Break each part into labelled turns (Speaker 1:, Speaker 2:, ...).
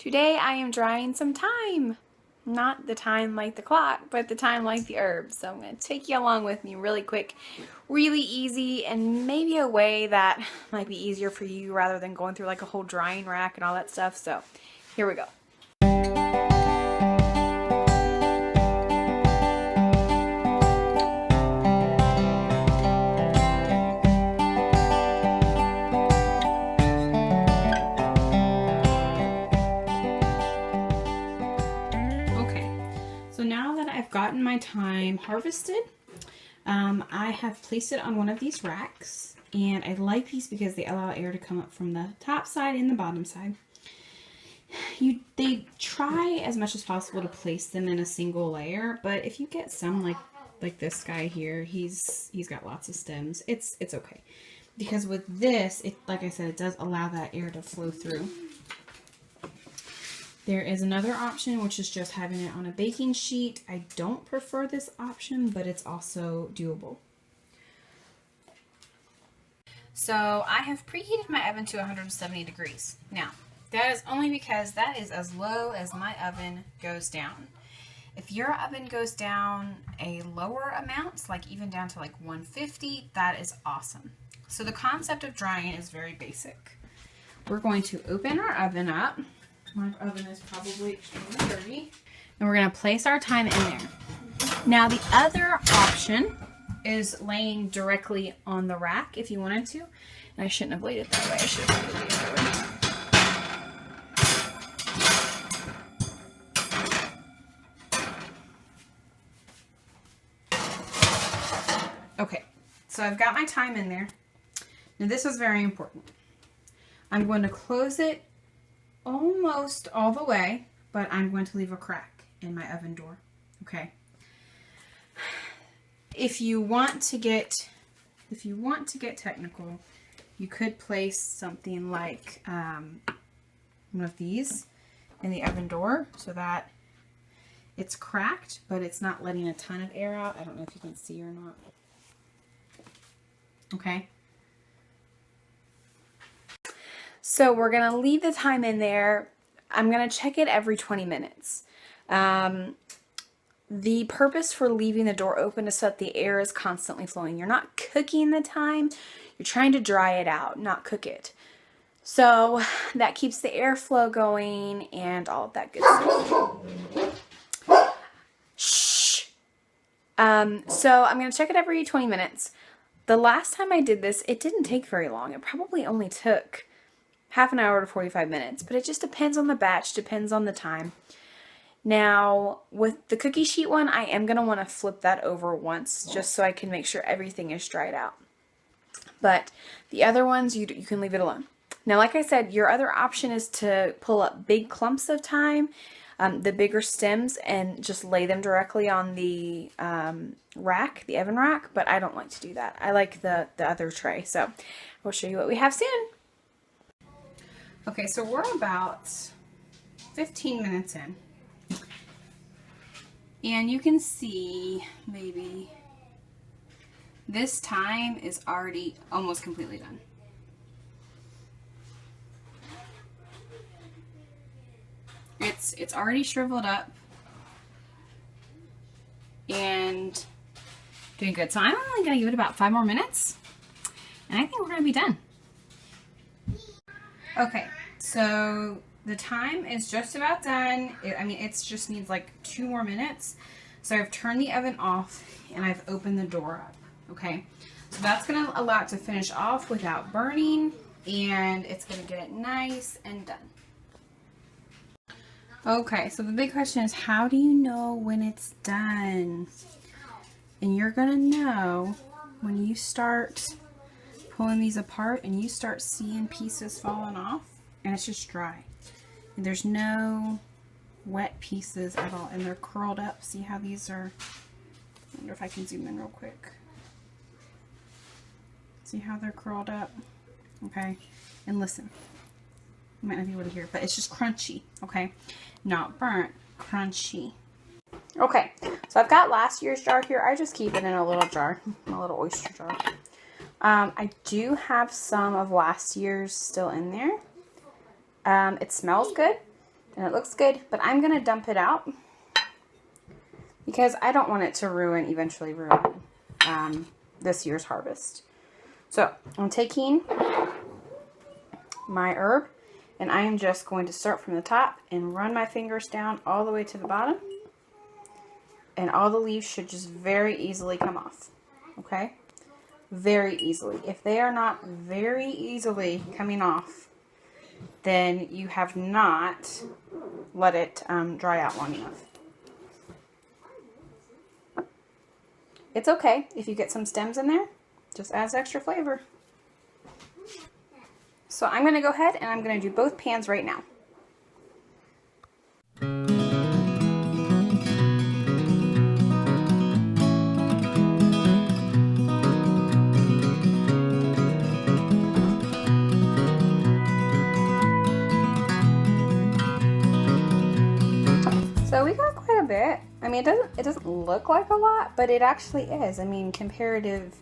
Speaker 1: Today I am drying some thyme. Not the time like the clock, but the time like the herbs. So I'm going to take you along with me really quick, really easy, and maybe a way that might be easier for you rather than going through like a whole drying rack and all that stuff. So here we go. So now that I've gotten my thyme harvested, I have placed it on one of these racks, and I like these because they allow air to come up from the top side and the bottom side. They try as much as possible to place them in a single layer, but if you get some like this guy here, he's got lots of stems. It's okay, because with this, like I said, it does allow that air to flow through. There is another option, which is just having it on a baking sheet. I don't prefer this option, but it's also doable. So I have preheated my oven to 170 degrees. Now, that is only because that is as low as my oven goes down. If your oven goes down a lower amount, like even down to like 150, that is awesome. So the concept of drying is very basic. We're going to open our oven up. My oven is probably extremely dirty. And we're going to place our thyme in there. Now the other option is laying directly on the rack if you wanted to. And I shouldn't have laid it that way. I should have laid it the other way. Okay, so I've got my thyme in there. Now this is very important. I'm going to close it almost all the way, but I'm going to leave a crack in my oven door. Okay. If you want to get technical, you could place something like one of these in the oven door so that it's cracked, but it's not letting a ton of air out. I don't know if you can see or not. Okay. So we're going to leave the thyme in there. I'm going to check it every 20 minutes. The purpose for leaving the door open is so that the air is constantly flowing. You're not cooking the thyme. You're trying to dry it out, not cook it. So that keeps the airflow going and all of that good stuff. Shh. So I'm going to check it every 20 minutes. The last time I did this, it didn't take very long. It probably only took half an hour to 45 minutes, but it just depends on the batch, depends on the time. Now, with the cookie sheet one, I am going to want to flip that over once just so I can make sure everything is dried out. But the other ones, you can leave it alone. Now, like I said, your other option is to pull up big clumps of thyme, the bigger stems, and just lay them directly on the rack, the oven rack, but I don't like to do that. I like the other tray, so we'll show you what we have soon. Okay, so we're about 15 minutes in, and you can see maybe this thyme is already almost completely done. It's already shriveled up and doing good. So I'm only going to give it about 5 more minutes, and I think we're going to be done. Okay, so the thyme is just about done. It just needs like 2 more minutes. So I've turned the oven off and I've opened the door up. Okay, so that's going to allow it to finish off without burning, and it's going to get it nice and done. Okay, so the big question is, how do you know when it's done? And you're going to know when you start pulling these apart and you start seeing pieces falling off and it's just dry. And there's no wet pieces at all, and they're curled up. See how these are? I wonder if I can zoom in real quick. See how they're curled up? Okay, and listen. You might not be able to hear it, but it's just crunchy, okay? Not burnt, crunchy. Okay, so I've got last year's jar here. I just keep it in a little jar, a little oyster jar. I do have some of last year's still in there. It smells good. And it looks good, but I'm going to dump it out because I don't want it to eventually ruin this year's harvest. So I'm taking my herb and I am just going to start from the top and run my fingers down all the way to the bottom. And all the leaves should just very easily come off. Okay? Very easily. If they are not very easily coming off, then you have not let it dry out long enough. It's okay if you get some stems in there. Just adds extra flavor. So I'm going to go ahead and I'm going to do both pans right now. So we got quite a bit. I mean, it doesn't look like a lot, but it actually is. I mean, comparative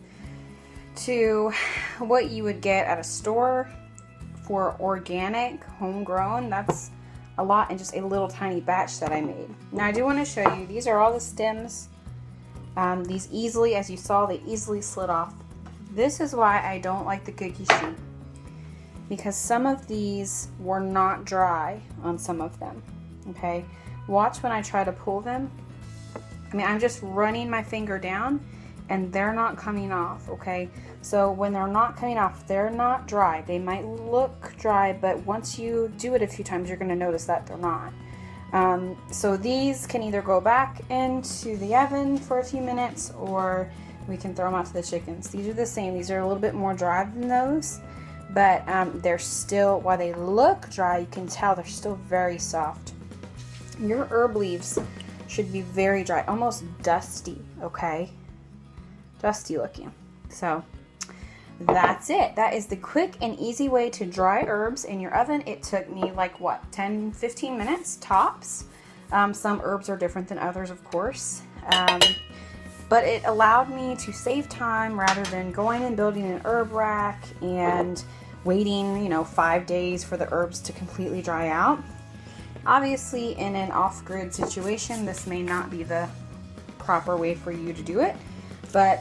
Speaker 1: to what you would get at a store for organic, homegrown, that's a lot in just a little tiny batch that I made. Now I do want to show you, these are all the stems. These easily, as you saw, they easily slid off. This is why I don't like the cookie sheet, because some of these were not dry on some of them. Okay, watch when I try to pull them. I mean, I'm just running my finger down and they're not coming off. Okay, so when they're not coming off, they're not dry. They might look dry, but once you do it a few times, you're going to notice that they're not. So these can either go back into the oven for a few minutes, or we can throw them out to the chickens. These are the same. These are a little bit more dry than those, but they're still, while they look dry, you can tell they're still very soft. Your herb leaves should be very dry, almost dusty, okay? Dusty looking. So that's it. That is the quick and easy way to dry herbs in your oven. It took me like what, 10-15 minutes tops. Some herbs are different than others, of course, but it allowed me to save time rather than going and building an herb rack and waiting 5 days for the herbs to completely dry out. Obviously, in an off-grid situation, this may not be the proper way for you to do it, but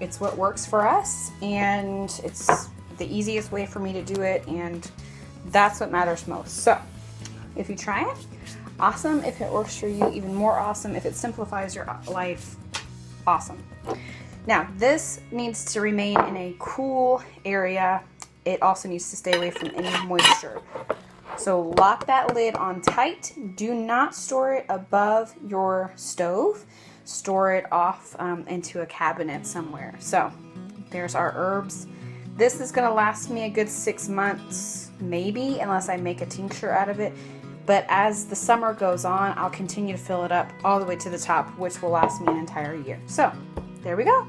Speaker 1: it's what works for us, and it's the easiest way for me to do it, and that's what matters most. So if you try it, awesome. If it works for you, even more awesome. If it simplifies your life, awesome. Now, this needs to remain in a cool area. It also needs to stay away from any moisture. So lock that lid on tight. Do not store it above your stove. Store it off into a cabinet somewhere. So there's our herbs. This is going to last me a good 6 months, maybe, unless I make a tincture out of it. But as the summer goes on, I'll continue to fill it up all the way to the top, which will last me an entire year. So there we go.